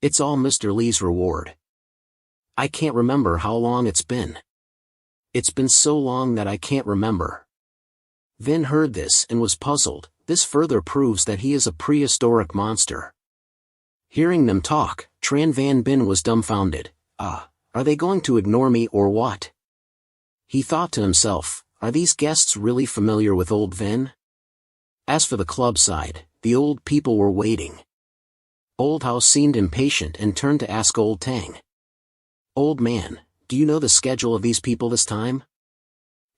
It's all Mr. Lee's reward. I can't remember how long it's been. It's been so long that I can't remember. Vin heard this and was puzzled. This further proves that he is a prehistoric monster. Hearing them talk, Tran Van Bin was dumbfounded. Are they going to ignore me or what? He thought to himself, are these guests really familiar with old Vin? As for the club side, the old people were waiting. Old House seemed impatient and turned to ask Old Tang. Old man, do you know the schedule of these people this time?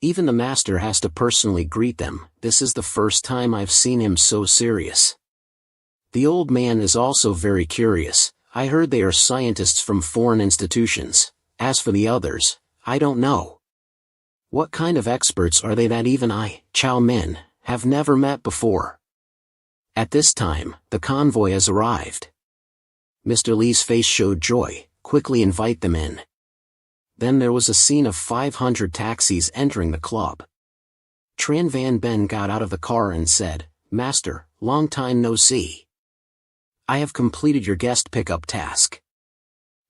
Even the master has to personally greet them. This is the first time I've seen him so serious. The old man is also very curious. I heard they are scientists from foreign institutions. As for the others, I don't know. What kind of experts are they that even I, Chow Min, have never met before? At this time, the convoy has arrived. Mr. Lee's face showed joy. Quickly invite them in. Then there was a scene of 500 taxis entering the club. Tran Van Ben got out of the car and said, Master, long time no see. I have completed your guest pickup task.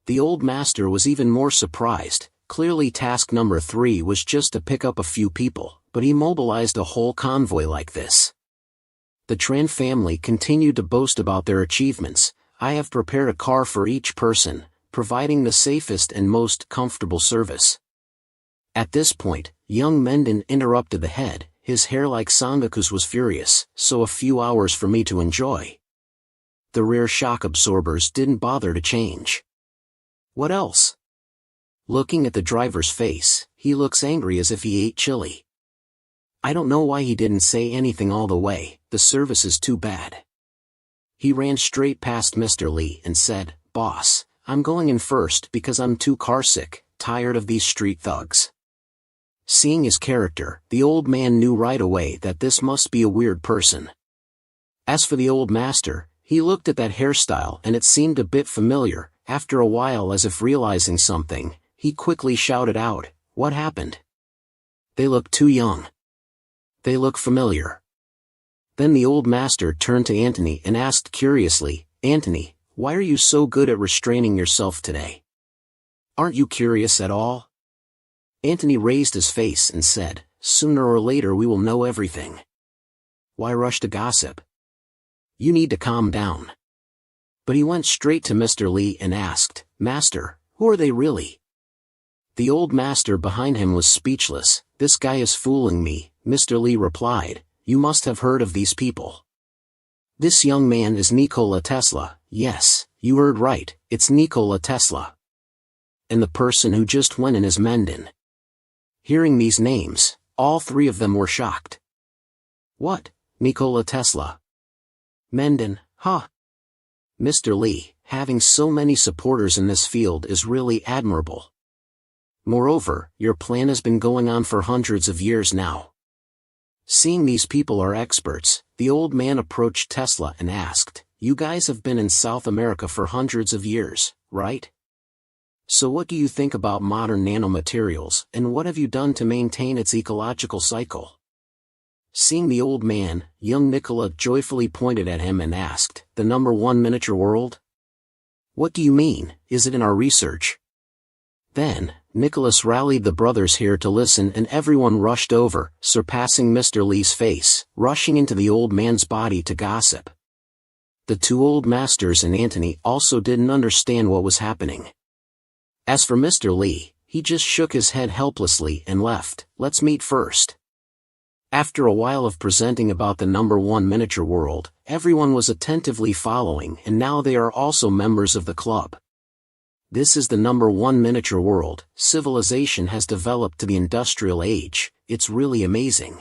The old master was even more surprised. Clearly task number 3 was just to pick up a few people, but he mobilized a whole convoy like this. The Tran family continued to boast about their achievements. I have prepared a car for each person, providing the safest and most comfortable service. At this point, young Menden interrupted the head. His hair like Sangoku's was furious, so a few hours for me to enjoy. The rear shock absorbers didn't bother to change. What else? Looking at the driver's face, he looks angry as if he ate chili. I don't know why he didn't say anything all the way. The service is too bad. He ran straight past Mr. Lee and said, Boss, I'm going in first because I'm too carsick, tired of these street thugs. Seeing his character, the old man knew right away that this must be a weird person. As for the old master, he looked at that hairstyle and it seemed a bit familiar. After a while, as if realizing something, he quickly shouted out, What happened? They look too young. They look familiar. Then the old master turned to Anthony and asked curiously, Anthony, why are you so good at restraining yourself today? Aren't you curious at all? Anthony raised his face and said, Sooner or later we will know everything. Why rush to gossip? You need to calm down. But he went straight to Mr. Lee and asked, Master, who are they really? The old master behind him was speechless. This guy is fooling me, Mr. Lee replied. You must have heard of these people. This young man is Nikola Tesla. Yes, you heard right, it's Nikola Tesla. And the person who just went in is Menden. Hearing these names, all 3 of them were shocked. What, Nikola Tesla? Menden, huh? Mr. Lee, having so many supporters in this field is really admirable. Moreover, your plan has been going on for hundreds of years now. Seeing these people are experts, the old man approached Tesla and asked, You guys have been in South America for hundreds of years, right? So what do you think about modern nanomaterials, and what have you done to maintain its ecological cycle? Seeing the old man, young Nikola joyfully pointed at him and asked, The number 1 miniature world? What do you mean, is it in our research? Then, Nicholas rallied the brothers here to listen and everyone rushed over, surpassing Mr. Lee's face, rushing into the old man's body to gossip. The 2 old masters and Anthony also didn't understand what was happening. As for Mr. Lee, he just shook his head helplessly and left. Let's meet first. After a while of presenting about the number 1 miniature world, everyone was attentively following and now they are also members of the club. This is the number 1 miniature world. Civilization has developed to the industrial age. It's really amazing.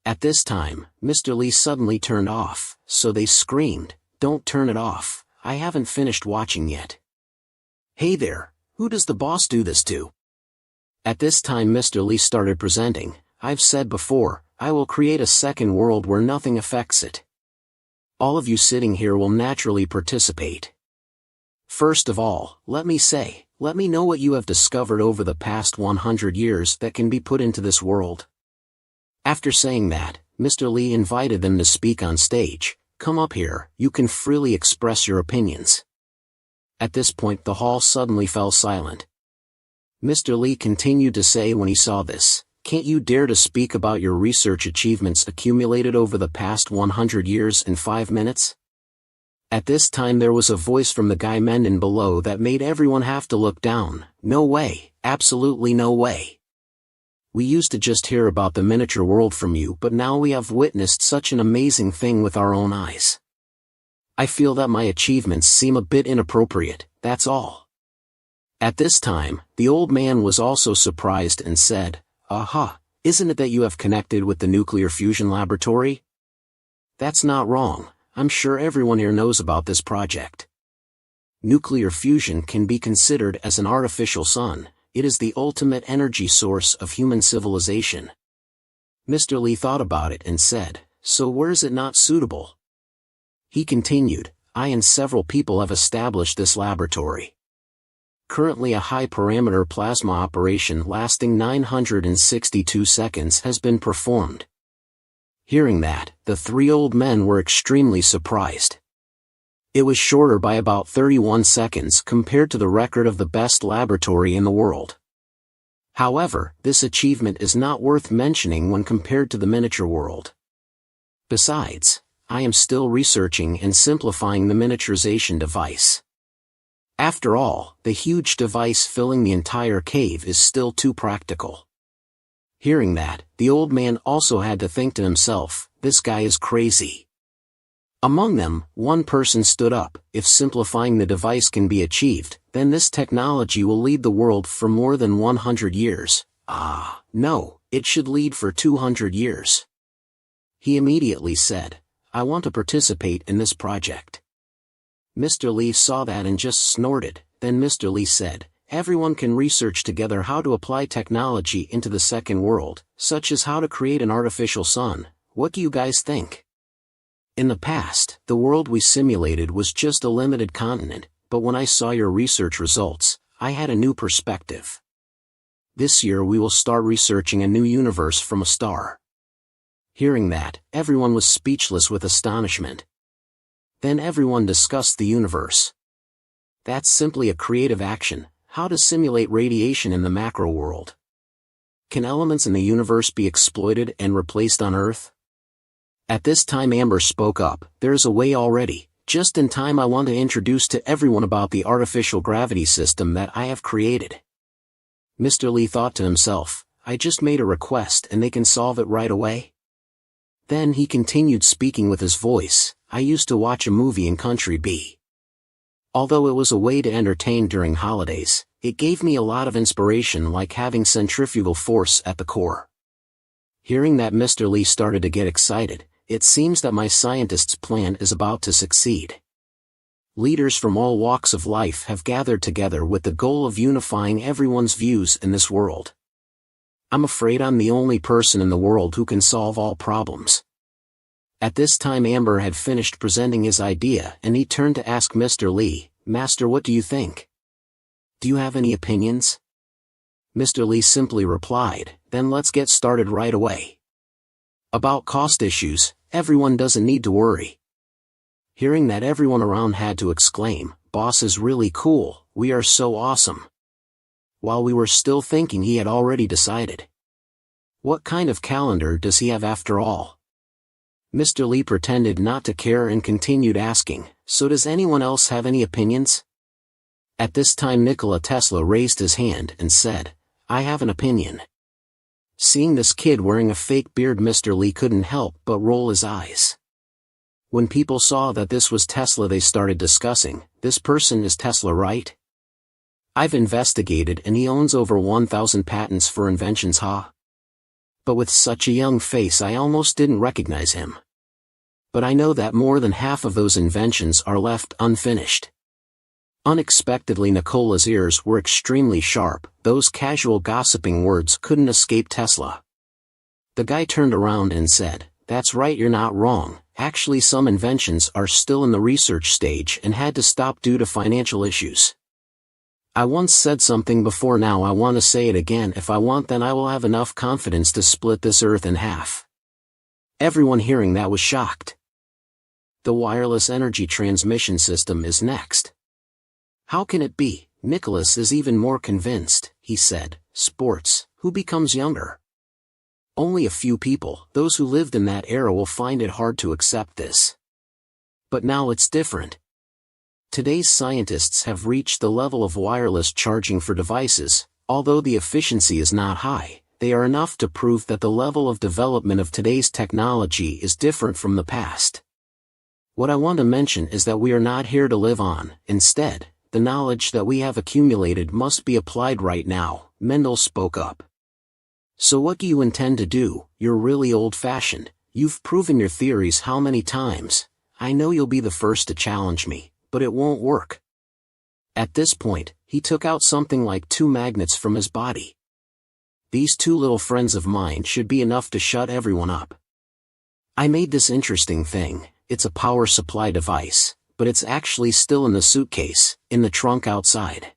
At this time, Mr. Lee suddenly turned off, so they screamed, Don't turn it off, I haven't finished watching yet. Hey there, who does the boss do this to? At this time Mr. Lee started presenting, I've said before, I will create a second world where nothing affects it. All of you sitting here will naturally participate. First of all, let me know what you have discovered over the past 100 years that can be put into this world. After saying that, Mr. Lee invited them to speak on stage. Come up here, you can freely express your opinions. At this point the hall suddenly fell silent. Mr. Lee continued to say when he saw this, "Can't you dare to speak about your research achievements accumulated over the past 100 years in 5 minutes?" At this time there was a voice from the guy Menden below that made everyone have to look down. "No way, absolutely no way. We used to just hear about the miniature world from you, but now we have witnessed such an amazing thing with our own eyes. I feel that my achievements seem a bit inappropriate, that's all." At this time, the old man was also surprised and said, "Aha, isn't it that you have connected with the nuclear fusion laboratory? That's not wrong, I'm sure everyone here knows about this project. Nuclear fusion can be considered as an artificial sun. It is the ultimate energy source of human civilization." Mr. Lee thought about it and said, "So where is it not suitable?" He continued, "I and several people have established this laboratory. Currently a high-parameter plasma operation lasting 962 seconds has been performed." Hearing that, the 3 old men were extremely surprised. It was shorter by about 31 seconds compared to the record of the best laboratory in the world. However, this achievement is not worth mentioning when compared to the miniature world. Besides, I am still researching and simplifying the miniaturization device. After all, the huge device filling the entire cave is still too practical. Hearing that, the old man also had to think to himself, "This guy is crazy." Among them, one person stood up, "If simplifying the device can be achieved, then this technology will lead the world for more than 100 years. No, it should lead for 200 years. He immediately said, "I want to participate in this project." Mr. Lee saw that and just snorted. Then Mr. Lee said, "Everyone can research together how to apply technology into the second world, such as how to create an artificial sun. What do you guys think? In the past, the world we simulated was just a limited continent, but when I saw your research results, I had a new perspective. This year we will start researching a new universe from a star." Hearing that, everyone was speechless with astonishment. Then everyone discussed the universe. That's simply a creative action, how to simulate radiation in the macro world. Can elements in the universe be exploited and replaced on Earth? At this time Amber spoke up, "There's a way already. Just in time I want to introduce to everyone about the artificial gravity system that I have created." Mr. Lee thought to himself, "I just made a request and they can solve it right away?" Then he continued speaking with his voice, "I used to watch a movie in Country B. Although it was a way to entertain during holidays, it gave me a lot of inspiration, like having centrifugal force at the core." Hearing that, Mr. Lee started to get excited. "It seems that my scientist's plan is about to succeed. Leaders from all walks of life have gathered together with the goal of unifying everyone's views in this world. I'm afraid I'm the only person in the world who can solve all problems." At this time Amber had finished presenting his idea and he turned to ask Mr. Lee, "Master, what do you think? Do you have any opinions?" Mr. Lee simply replied, "Then let's get started right away. About cost issues, everyone doesn't need to worry." Hearing that, everyone around had to exclaim, "Boss is really cool, we are so awesome." While we were still thinking, he had already decided. What kind of calendar does he have after all? Mr. Lee pretended not to care and continued asking, "So does anyone else have any opinions?" At this time Nikola Tesla raised his hand and said, "I have an opinion." Seeing this kid wearing a fake beard, Mr. Lee couldn't help but roll his eyes. When people saw that this was Tesla, they started discussing, "This person is Tesla, right? I've investigated and he owns over 1,000 patents for inventions, huh? But with such a young face I almost didn't recognize him. But I know that more than half of those inventions are left unfinished." Unexpectedly, Nikola's ears were extremely sharp. Those casual gossiping words couldn't escape Tesla. The guy turned around and said, "That's right, you're not wrong. Actually, some inventions are still in the research stage and had to stop due to financial issues. I once said something before, now I want to say it again. If I want, then I will have enough confidence to split this earth in half." Everyone hearing that was shocked. The wireless energy transmission system is next. How can it be? Nicholas is even more convinced, he said. Sports, who becomes younger? Only a few people, those who lived in that era, will find it hard to accept this. But now it's different. Today's scientists have reached the level of wireless charging for devices. Although the efficiency is not high, they are enough to prove that the level of development of today's technology is different from the past. What I want to mention is that we are not here to live on. Instead, the knowledge that we have accumulated must be applied right now, Mendel spoke up. So what do you intend to do? You're really old-fashioned. You've proven your theories how many times? I know you'll be the first to challenge me, but it won't work. At this point, he took out something like 2 magnets from his body. These 2 little friends of mine should be enough to shut everyone up. I made this interesting thing. It's a power supply device, but it's actually still in the suitcase, in the trunk outside.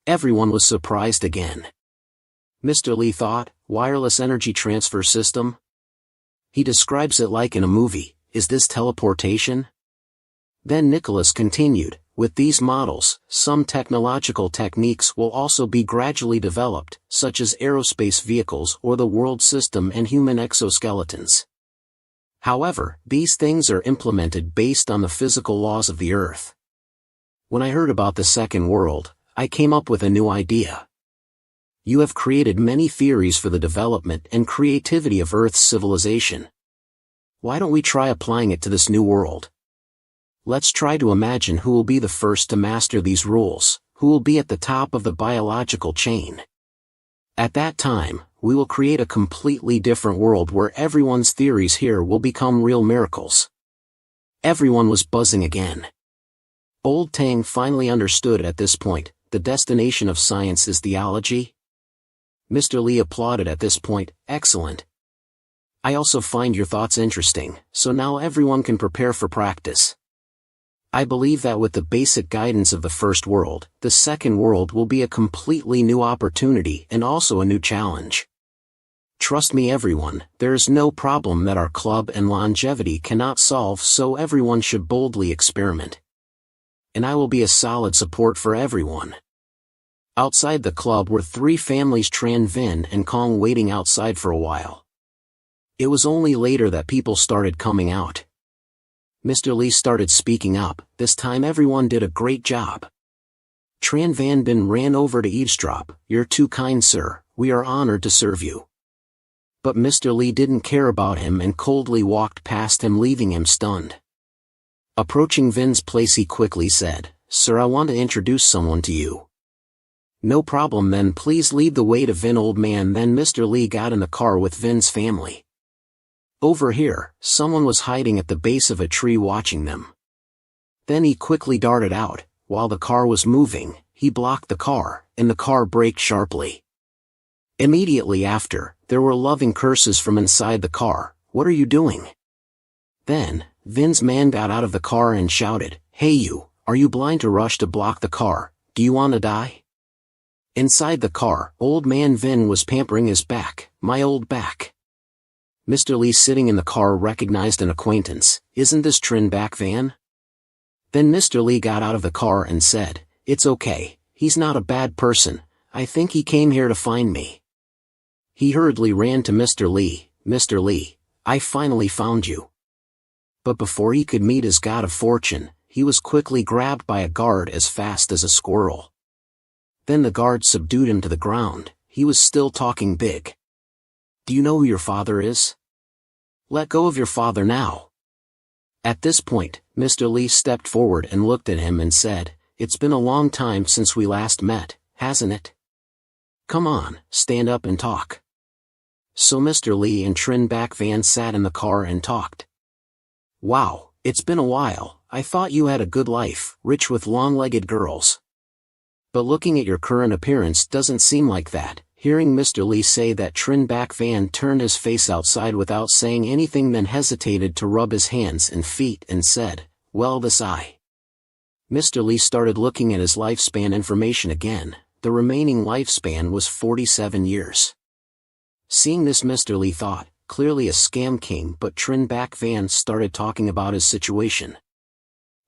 Everyone was surprised again. Mr. Lee thought, wireless energy transfer system? He describes it like in a movie. Is this teleportation? Then Nicholas continued, with these models, some technological techniques will also be gradually developed, such as aerospace vehicles or the world system and human exoskeletons. However, these things are implemented based on the physical laws of the Earth. When I heard about the second world, I came up with a new idea. You have created many theories for the development and creativity of Earth's civilization. Why don't we try applying it to this new world? Let's try to imagine who will be the first to master these rules, who will be at the top of the biological chain. At that time, we will create a completely different world where everyone's theories here will become real miracles. Everyone was buzzing again. Old Tang finally understood at this point, the destination of science is theology. Mr. Lee applauded at this point, excellent. I also find your thoughts interesting, so now everyone can prepare for practice. I believe that with the basic guidance of the first world, the second world will be a completely new opportunity and also a new challenge. Trust me everyone, there is no problem that our club and longevity cannot solve, so everyone should boldly experiment. And I will be a solid support for everyone. Outside the club were 3 families, Tran, Vin and Kong, waiting outside for a while. It was only later that people started coming out. Mr. Lee started speaking up. This time everyone did a great job. Tran Van Bin ran over to eavesdrop. You're too kind, sir, we are honored to serve you. But Mr. Lee didn't care about him and coldly walked past him, leaving him stunned. Approaching Vin's place, he quickly said, Sir, I want to introduce someone to you. No problem then, please lead the way to Vin, old man. Then Mr. Lee got in the car with Vin's family. Over here, someone was hiding at the base of a tree watching them. Then he quickly darted out. While the car was moving, he blocked the car, and the car braked sharply. Immediately after, there were loving curses from inside the car. What are you doing? Then, Vin's man got out of the car and shouted, Hey you, are you blind to rush to block the car? Do you want to die? Inside the car, old man Vin was pampering his back. My old back. Mr. Lee, sitting in the car, recognized an acquaintance. Isn't this Trin Back Van? Then Mr. Lee got out of the car and said, It's okay, he's not a bad person, I think he came here to find me. He hurriedly ran to Mr. Lee. Mr. Lee, I finally found you. But before he could meet his god of fortune, he was quickly grabbed by a guard as fast as a squirrel. Then the guard subdued him to the ground. He was still talking big. Do you know who your father is? Let go of your father now. At this point, Mr. Lee stepped forward and looked at him and said, It's been a long time since we last met, hasn't it? Come on, stand up and talk. So Mr. Lee and Trin Back Van sat in the car and talked. Wow, it's been a while. I thought you had a good life, rich with long-legged girls. But looking at your current appearance doesn't seem like that. Hearing Mr. Lee say that, Trin Back Van turned his face outside without saying anything, then hesitated to rub his hands and feet and said, Well, this I. Mr. Lee started looking at his lifespan information again. The remaining lifespan was 47 years. Seeing this, Mr. Lee thought, clearly a scam king, but Trin Back Van started talking about his situation.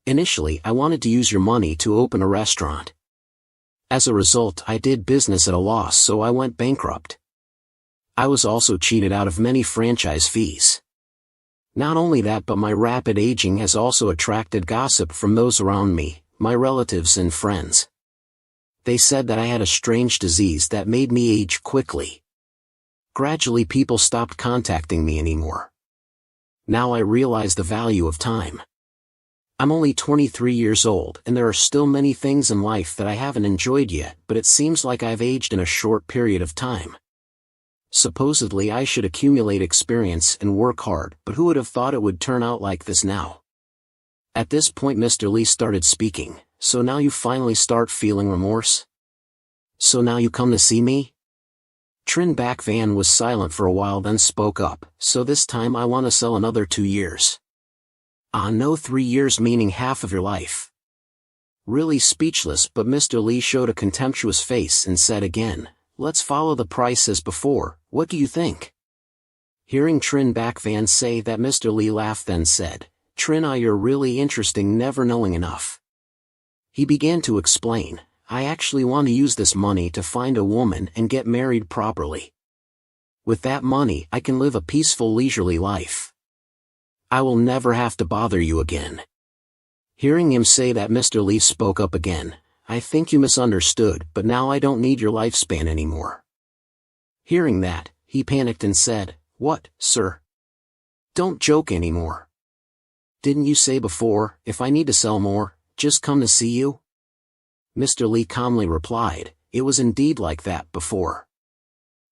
Initially, I wanted to use your money to open a restaurant. As a result, I did business at a loss, so I went bankrupt. I was also cheated out of many franchise fees. Not only that, but my rapid aging has also attracted gossip from those around me, my relatives and friends. They said that I had a strange disease that made me age quickly. Gradually, people stopped contacting me anymore. Now I realize the value of time. I'm only 23 years old, and there are still many things in life that I haven't enjoyed yet, but it seems like I've aged in a short period of time. Supposedly I should accumulate experience and work hard, but who would have thought it would turn out like this now? At this point Mr. Lee started speaking. So now you finally start feeling remorse? So now you come to see me? Trin Bak Van was silent for a while, then spoke up. So this time I want to sell another 2 years. No, 3 years, meaning half of your life. Really speechless, but Mr. Lee showed a contemptuous face and said again, let's follow the price as before, what do you think? Hearing Trin Bak Van say that, Mr. Lee laughed, then said, Trin, you're really interesting, never knowing enough. He began to explain, I actually want to use this money to find a woman and get married properly. With that money I can live a peaceful, leisurely life. I will never have to bother you again. Hearing him say that, Mr. Lee spoke up again, I think you misunderstood, but now I don't need your lifespan anymore. Hearing that, he panicked and said, what, sir? Don't joke anymore. Didn't you say before, if I need to sell more, just come to see you? Mr. Lee calmly replied, it was indeed like that before.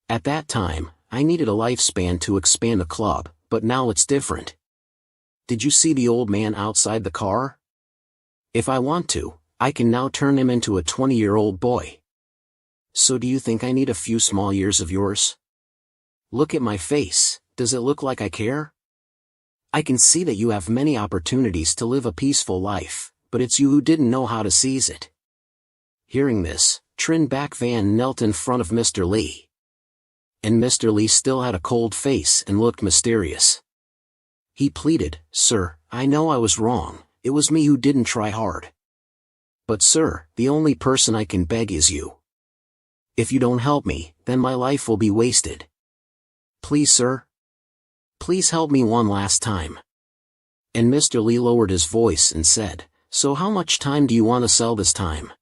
At that time, I needed a lifespan to expand the club, but now it's different. Did you see the old man outside the car? If I want to, I can now turn him into a 20-year-old boy. So do you think I need a few small years of yours? Look at my face, does it look like I care? I can see that you have many opportunities to live a peaceful life, but it's you who didn't know how to seize it. Hearing this, Trin Bak Van knelt in front of Mr. Lee. And Mr. Lee still had a cold face and looked mysterious. He pleaded, Sir, I know I was wrong, it was me who didn't try hard. But sir, the only person I can beg is you. If you don't help me, then my life will be wasted. Please, sir? Please help me one last time. And Mr. Lee lowered his voice and said, So how much time do you want to sell this time?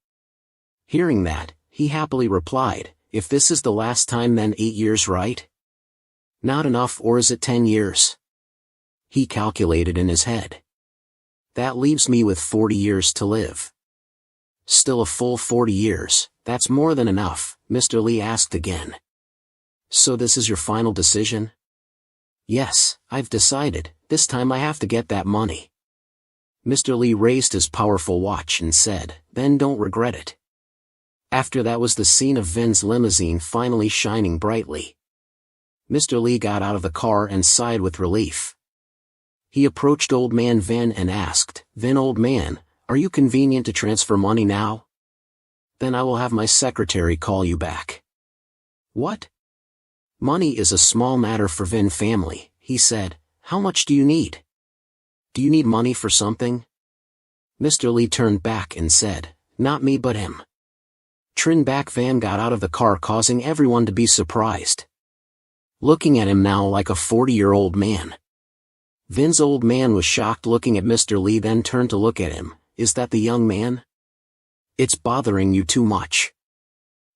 Hearing that, he happily replied, If this is the last time, then 8 years, right? Not enough, or is it 10 years? He calculated in his head. That leaves me with 40 years to live. Still a full 40 years, that's more than enough, Mr. Lee asked again. So this is your final decision? Yes, I've decided, this time I have to get that money. Mr. Lee raised his powerful watch and said, Then don't regret it. After that was the scene of Vin's limousine finally shining brightly. Mr. Lee got out of the car and sighed with relief. He approached Old Man Vin and asked, Vin, old man, are you convenient to transfer money now? Then I will have my secretary call you back. What? Money is a small matter for Vin family, he said. How much do you need? Do you need money for something? Mr. Lee turned back and said, Not me but him. Trin Bak Van got out of the car, causing everyone to be surprised. Looking at him now like a 40-year-old man. Vin's old man was shocked, looking at Mr. Lee, then turned to look at him. Is that the young man? It's bothering you too much.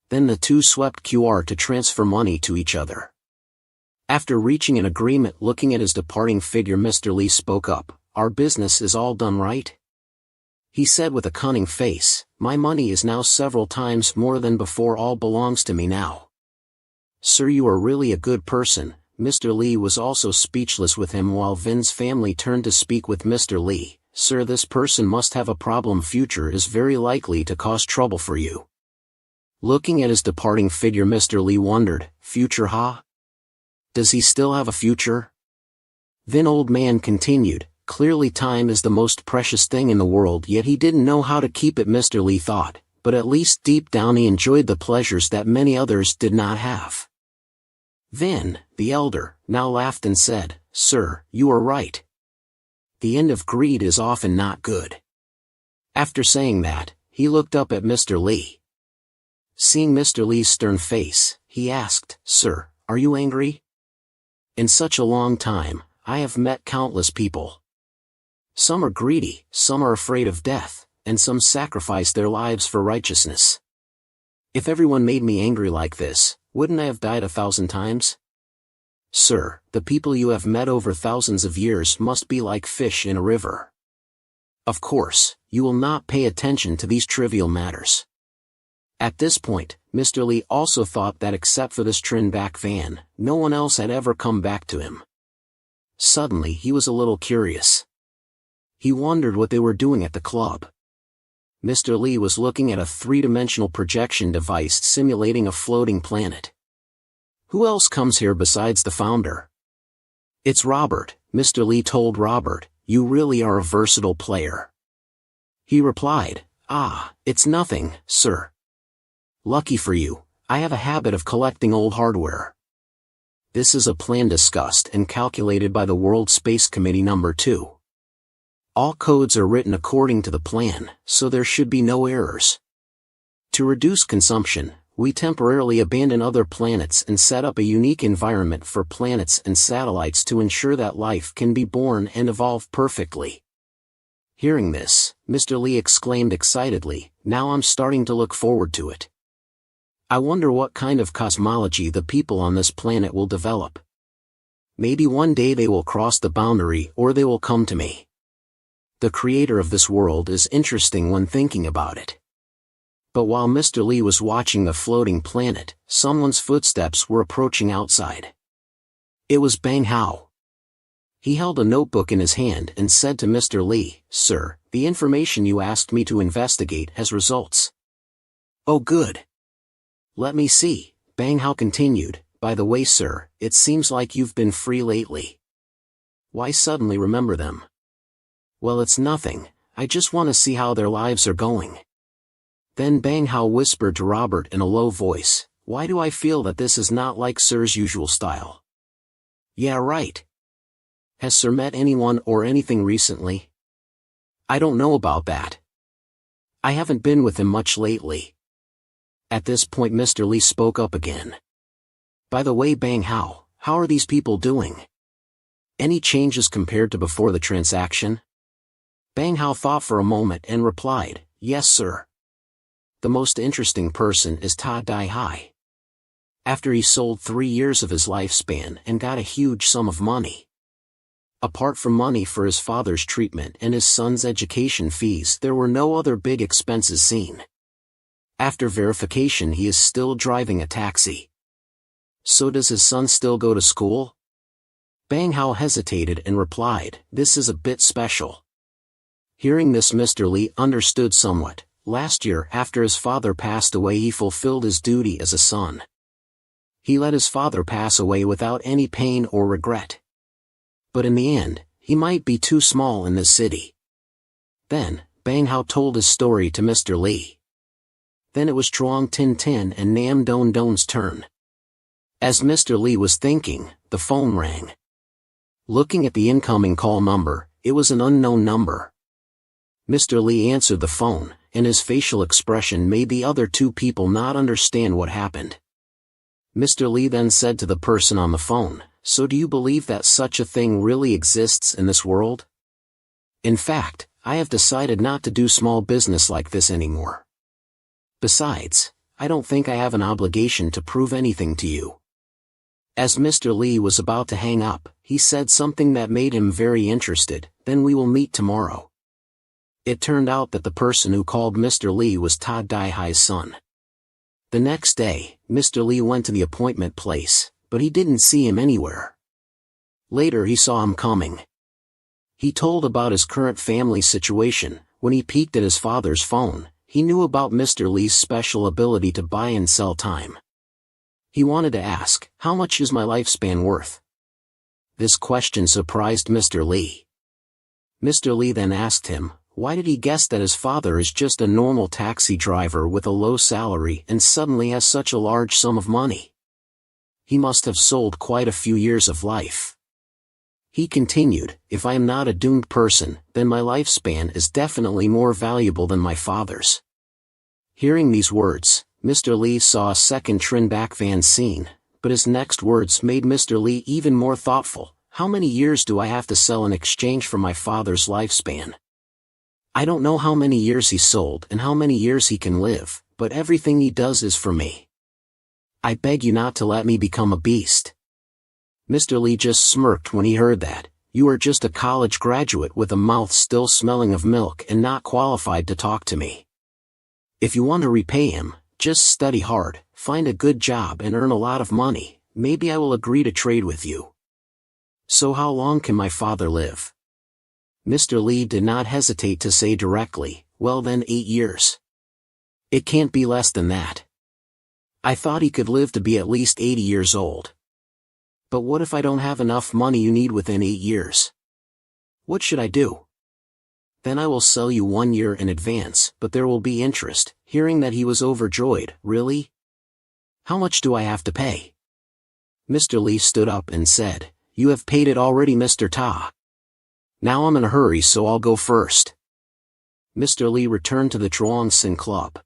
Then the two swept QR to transfer money to each other. After reaching an agreement, looking at his departing figure, Mr. Lee spoke up, Our business is all done, right? He said with a cunning face, My money is now several times more than before, all belongs to me now. Sir, you are really a good person. Mr. Lee was also speechless with him, while Vin's family turned to speak with Mr. Lee. Sir, this person must have a problem. Future is very likely to cause trouble for you. Looking at his departing figure, Mr. Lee wondered, Future, huh? Does he still have a future? Vin old man continued, Clearly time is the most precious thing in the world, yet he didn't know how to keep it, Mr. Lee thought, but at least deep down he enjoyed the pleasures that many others did not have. Vin, the elder, now laughed and said, Sir, you are right. The end of greed is often not good. After saying that, he looked up at Mr. Lee. Seeing Mr. Lee's stern face, he asked, "Sir, are you angry? In such a long time, I have met countless people. Some are greedy, some are afraid of death, and some sacrifice their lives for righteousness. If everyone made me angry like this, wouldn't I have died 1,000 times? Sir, the people you have met over thousands of years must be like fish in a river. Of course, you will not pay attention to these trivial matters." At this point, Mr. Lee also thought that except for this Trin-back van, no one else had ever come back to him. Suddenly he was a little curious. He wondered what they were doing at the club. Mr. Lee was looking at a three-dimensional projection device simulating a floating planet. "Who else comes here besides the founder?" "It's Robert," Mr. Lee told Robert. "You really are a versatile player." He replied, "Ah, it's nothing, sir. Lucky for you, I have a habit of collecting old hardware. This is a plan discussed and calculated by the World Space Committee No. 2. All codes are written according to the plan, so there should be no errors. To reduce consumption, we temporarily abandon other planets and set up a unique environment for planets and satellites to ensure that life can be born and evolve perfectly." Hearing this, Mr. Lee exclaimed excitedly, "Now I'm starting to look forward to it. I wonder what kind of cosmology the people on this planet will develop. Maybe one day they will cross the boundary or they will come to me. The creator of this world is interesting when thinking about it." But while Mr. Lee was watching the floating planet, someone's footsteps were approaching outside. It was Bang Hao. He held a notebook in his hand and said to Mr. Lee, "Sir, the information you asked me to investigate has results." "Oh good. Let me see," Bang Hao continued. "By the way sir, it seems like you've been free lately. Why suddenly remember them?" "Well, it's nothing, I just want to see how their lives are going." Then Bang Hao whispered to Robert in a low voice, "Why do I feel that this is not like sir's usual style?" "Yeah right. Has sir met anyone or anything recently?" "I don't know about that. I haven't been with him much lately." At this point Mr. Lee spoke up again. "By the way Bang Hao, how are these people doing? Any changes compared to before the transaction?" Bang Hao thought for a moment and replied, "Yes sir. The most interesting person is Ta Dai Hai. After he sold 3 years of his lifespan and got a huge sum of money. Apart from money for his father's treatment and his son's education fees, there were no other big expenses seen. After verification he is still driving a taxi." "So does his son still go to school?" Bang Hao hesitated and replied, "This is a bit special." Hearing this Mr. Lee understood somewhat. Last year after his father passed away he fulfilled his duty as a son. He let his father pass away without any pain or regret. But in the end, he might be too small in this city. Then, Bang Hao told his story to Mr. Lee. Then it was Truong Tin Tin and Nam Don Don's turn. As Mr. Lee was thinking, the phone rang. Looking at the incoming call number, it was an unknown number. Mr. Lee answered the phone, and his facial expression made the other two people not understand what happened. Mr. Lee then said to the person on the phone, "So do you believe that such a thing really exists in this world? In fact, I have decided not to do small business like this anymore. Besides, I don't think I have an obligation to prove anything to you." As Mr. Lee was about to hang up, he said something that made him very interested, "Then we will meet tomorrow." It turned out that the person who called Mr. Lee was Ta Dai Hai's son. The next day, Mr. Lee went to the appointment place, but he didn't see him anywhere. Later he saw him coming. He told about his current family situation. When he peeked at his father's phone, he knew about Mr. Lee's special ability to buy and sell time. He wanted to ask, "How much is my lifespan worth?" This question surprised Mr. Lee. Mr. Lee then asked him, why did he guess that his father is just a normal taxi driver with a low salary and suddenly has such a large sum of money? He must have sold quite a few years of life. He continued, if I am not a doomed person, then my lifespan is definitely more valuable than my father's. Hearing these words, Mr. Lee saw a second Trinback van scene, but his next words made Mr. Lee even more thoughtful. How many years do I have to sell in exchange for my father's lifespan? I don't know how many years he sold and how many years he can live, but everything he does is for me. I beg you not to let me become a beast. Mr. Lee just smirked when he heard that. You are just a college graduate with a mouth still smelling of milk and not qualified to talk to me. If you want to repay him, just study hard, find a good job and earn a lot of money. Maybe I will agree to trade with you. So how long can my father live? Mr. Lee did not hesitate to say directly, well then 8 years. It can't be less than that. I thought he could live to be at least 80 years old. But what if I don't have enough money you need within 8 years? What should I do? Then I will sell you 1 year in advance, but there will be interest. Hearing that, he was overjoyed. Really? How much do I have to pay? Mr. Lee stood up and said, you have paid it already, Mr. Ta. Now I'm in a hurry, so I'll go first. Mr. Lee returned to the Truong Sin Club.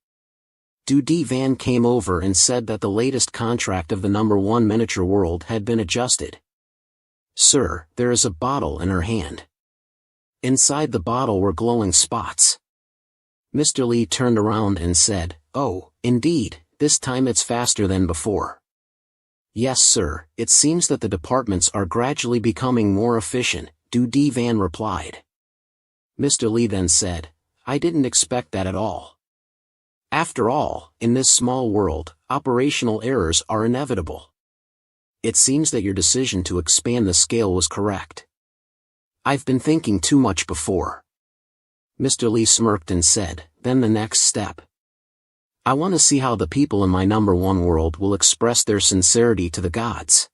Du Di Van came over and said that the latest contract of the #1 miniature world had been adjusted. Sir, there is a bottle in her hand. Inside the bottle were glowing spots. Mr. Lee turned around and said, oh, indeed, this time it's faster than before. Yes sir, it seems that the departments are gradually becoming more efficient, Du Di Van replied. Mr. Lee then said, I didn't expect that at all. After all, in this small world, operational errors are inevitable. It seems that your decision to expand the scale was correct. I've been thinking too much before. Mr. Lee smirked and said, then the next step. I want to see how the people in my #1 world will express their sincerity to the gods.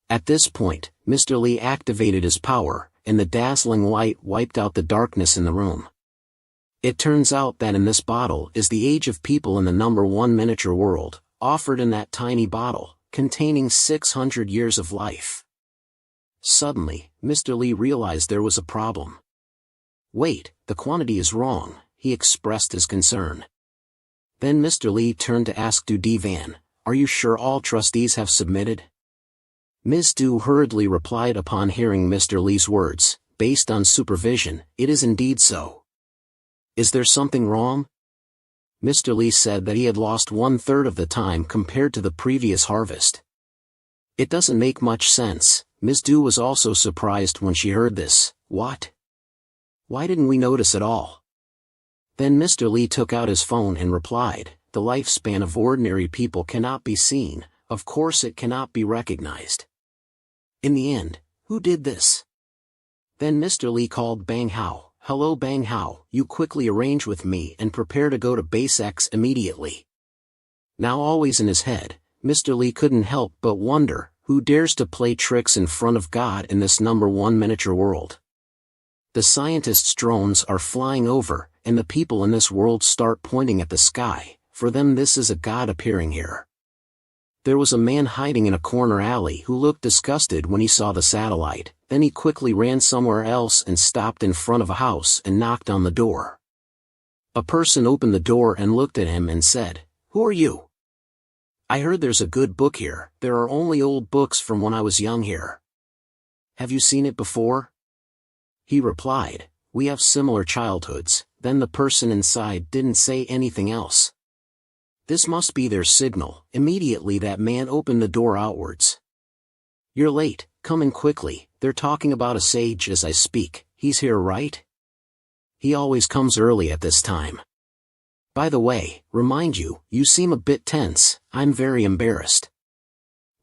At this point, Mr. Lee activated his power, and the dazzling light wiped out the darkness in the room. It turns out that in this bottle is the age of people in the #1 miniature world, offered in that tiny bottle, containing 600 years of life. Suddenly, Mr. Lee realized there was a problem. Wait, the quantity is wrong, he expressed his concern. Then Mr. Lee turned to ask Du Di Van, are you sure all trustees have submitted? Ms. Du hurriedly replied upon hearing Mr. Lee's words, based on supervision, it is indeed so. Is there something wrong? Mr. Lee said that he had lost 1/3 of the time compared to the previous harvest. It doesn't make much sense. Ms. Du was also surprised when she heard this. What? Why didn't we notice at all? Then Mr. Lee took out his phone and replied, the lifespan of ordinary people cannot be seen, of course it cannot be recognized. In the end, who did this? Then Mr. Lee called Bang Hao. Hello Bang Hao, you quickly arrange with me and prepare to go to Base X immediately. Now always in his head, Mr. Lee couldn't help but wonder, who dares to play tricks in front of God in this #1 miniature world? The scientists' drones are flying over, and the people in this world start pointing at the sky. For them this is a god appearing here. There was a man hiding in a corner alley who looked disgusted when he saw the satellite, then he quickly ran somewhere else and stopped in front of a house and knocked on the door. A person opened the door and looked at him and said, who are you? I heard there's a good book here. There are only old books from when I was young here. Have you seen it before? He replied, we have similar childhoods. Then the person inside didn't say anything else. This must be their signal. Immediately that man opened the door outwards. You're late, come in quickly, they're talking about a sage as I speak. He's here, right? He always comes early at this time. By the way, remind you, you seem a bit tense, I'm very embarrassed.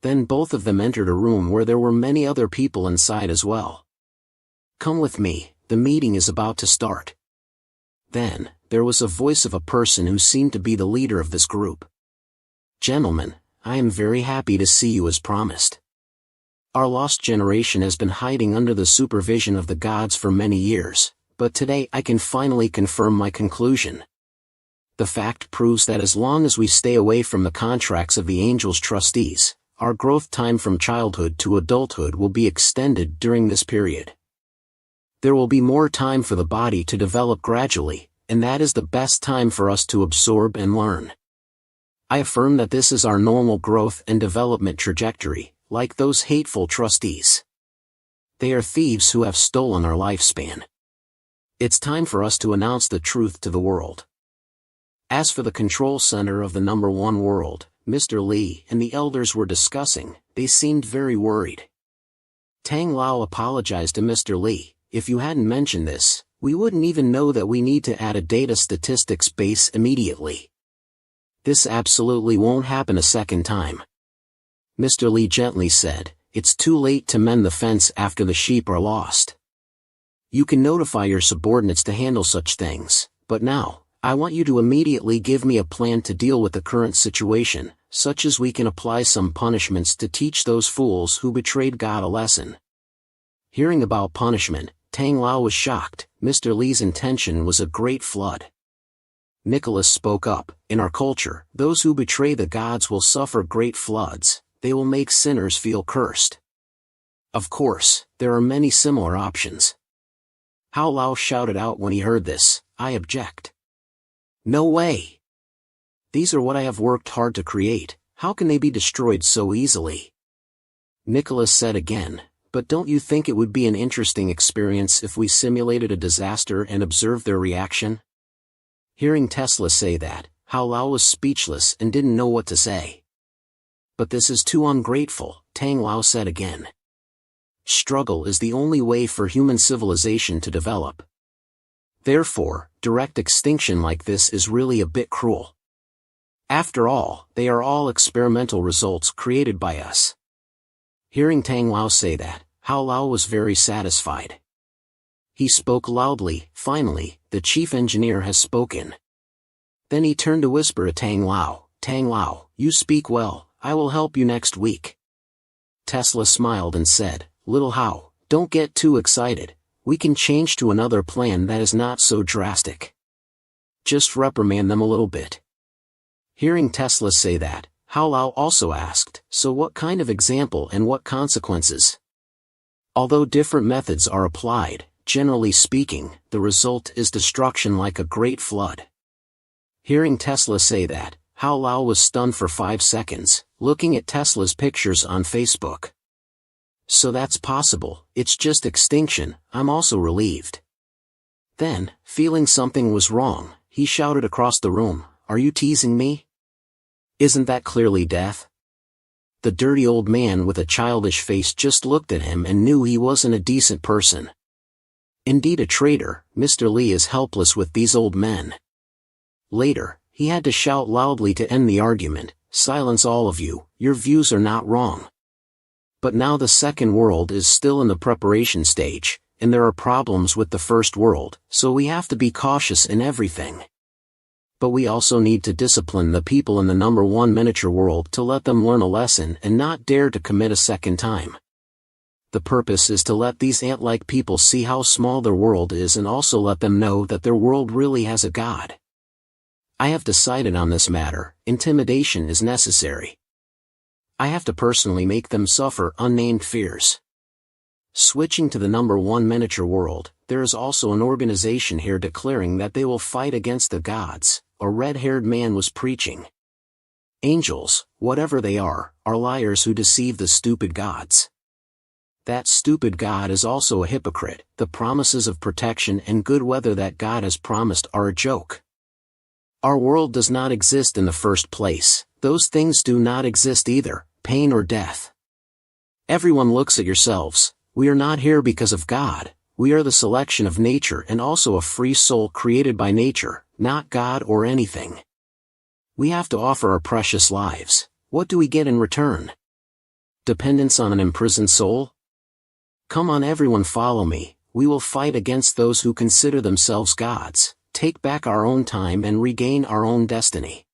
Then both of them entered a room where there were many other people inside as well. Come with me, the meeting is about to start. Then, there was a voice of a person who seemed to be the leader of this group. Gentlemen, I am very happy to see you as promised. Our lost generation has been hiding under the supervision of the gods for many years, but today I can finally confirm my conclusion. The fact proves that as long as we stay away from the contracts of the angels' trustees, our growth time from childhood to adulthood will be extended during this period. There will be more time for the body to develop gradually, and that is the best time for us to absorb and learn. I affirm that this is our normal growth and development trajectory, like those hateful trustees. They are thieves who have stolen our lifespan. It's time for us to announce the truth to the world. As for the control center of the number one world, Mr. Li and the elders were discussing, they seemed very worried. Tang Lao apologized to Mr. Li. If you hadn't mentioned this, we wouldn't even know that we need to add a data statistics base immediately. This absolutely won't happen a second time. Mr. Li gently said, it's too late to mend the fence after the sheep are lost. You can notify your subordinates to handle such things, but now, I want you to immediately give me a plan to deal with the current situation, such as we can apply some punishments to teach those fools who betrayed God a lesson. Hearing about punishment, Tang Lao was shocked. Mr. Li's intention was a great flood. Nicholas spoke up, in our culture, those who betray the gods will suffer great floods, they will make sinners feel cursed. Of course, there are many similar options. Hao Lao shouted out when he heard this, I object. No way! These are what I have worked hard to create, how can they be destroyed so easily? Nicholas said again, but don't you think it would be an interesting experience if we simulated a disaster and observed their reaction? Hearing Tesla say that, Hao Lao was speechless and didn't know what to say. But this is too ungrateful, Tang Lao said again. Struggle is the only way for human civilization to develop. Therefore, direct extinction like this is really a bit cruel. After all, they are all experimental results created by us. Hearing Tang Lao say that, Hao Lao was very satisfied. He spoke loudly, finally, the chief engineer has spoken. Then he turned to whisper to Tang Lao, you speak well, I will help you next week. Tesla smiled and said, Little Hao, don't get too excited. We can change to another plan that is not so drastic. Just reprimand them a little bit. Hearing Tesla say that, Hao Lao also asked, so what kind of example and what consequences? Although different methods are applied, generally speaking, the result is destruction like a great flood. Hearing Tesla say that, Hao Lao was stunned for 5 seconds, looking at Tesla's pictures on Facebook. So that's possible, it's just extinction, I'm also relieved. Then, feeling something was wrong, he shouted across the room, are you teasing me? Isn't that clearly death? The dirty old man with a childish face just looked at him and knew he wasn't a decent person. Indeed a traitor, Mr. Li is helpless with these old men. Later, he had to shout loudly to end the argument, silence all of you, your views are not wrong. But now the second world is still in the preparation stage, and there are problems with the first world, so we have to be cautious in everything. But we also need to discipline the people in the number one miniature world to let them learn a lesson and not dare to commit a second time. The purpose is to let these ant-like people see how small their world is and also let them know that their world really has a god. I have decided on this matter, intimidation is necessary. I have to personally make them suffer unnamed fears. Switching to the number one miniature world, there is also an organization here declaring that they will fight against the gods, a red-haired man was preaching. Angels, whatever they are liars who deceive the stupid gods. That stupid god is also a hypocrite, the promises of protection and good weather that God has promised are a joke. Our world does not exist in the first place, those things do not exist either, pain or death. Everyone looks at yourselves, we are not here because of God, we are the selection of nature and also a free soul created by nature, not God or anything. We have to offer our precious lives, what do we get in return? Dependence on an imprisoned soul? Come on everyone follow me, we will fight against those who consider themselves gods, take back our own time and regain our own destiny.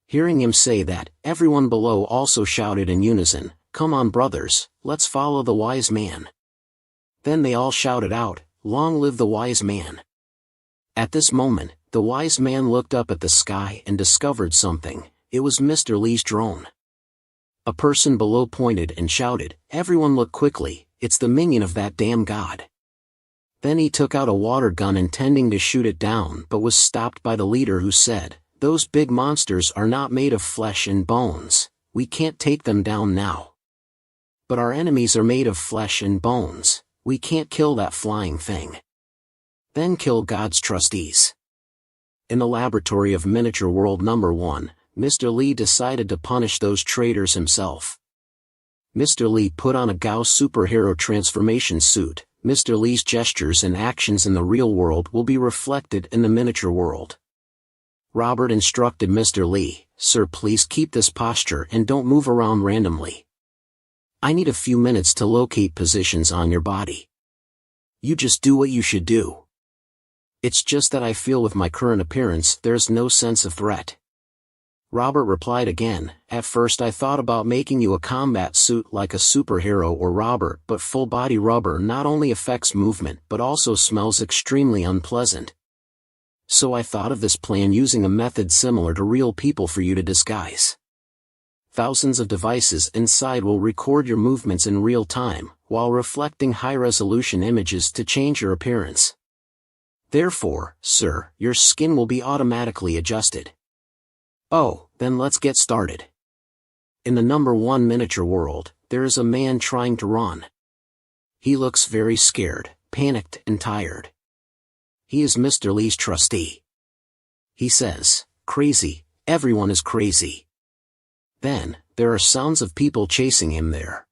Hearing him say that, everyone below also shouted in unison, come on brothers, let's follow the wise man. Then they all shouted out, long live the wise man. At this moment, the wise man looked up at the sky and discovered something, it was Mr. Li's drone. A person below pointed and shouted, "Everyone look quickly, it's the minion of that damn god." Then he took out a water gun intending to shoot it down but was stopped by the leader who said, "Those big monsters are not made of flesh and bones, we can't take them down now. But our enemies are made of flesh and bones, we can't kill that flying thing. Then kill God's trustees." In the laboratory of Miniature World Number 1, Mr. Lee decided to punish those traitors himself. Mr. Lee put on a Gauss superhero transformation suit. Mr. Lee's gestures and actions in the real world will be reflected in the miniature world. Robert instructed Mr. Lee, "Sir, please keep this posture and don't move around randomly. I need a few minutes to locate positions on your body. You just do what you should do. It's just that I feel with my current appearance there's no sense of threat." Robert replied again, "At first I thought about making you a combat suit like a superhero or Robert, but full-body rubber not only affects movement but also smells extremely unpleasant. So I thought of this plan using a method similar to real people for you to disguise. Thousands of devices inside will record your movements in real time, while reflecting high-resolution images to change your appearance. Therefore, sir, your skin will be automatically adjusted." "Oh, then let's get started." In the number 1 miniature world, there is a man trying to run. He looks very scared, panicked and tired. He is Mr. Lee's trustee. He says, "Crazy, everyone is crazy." Then, there are sounds of people chasing him there.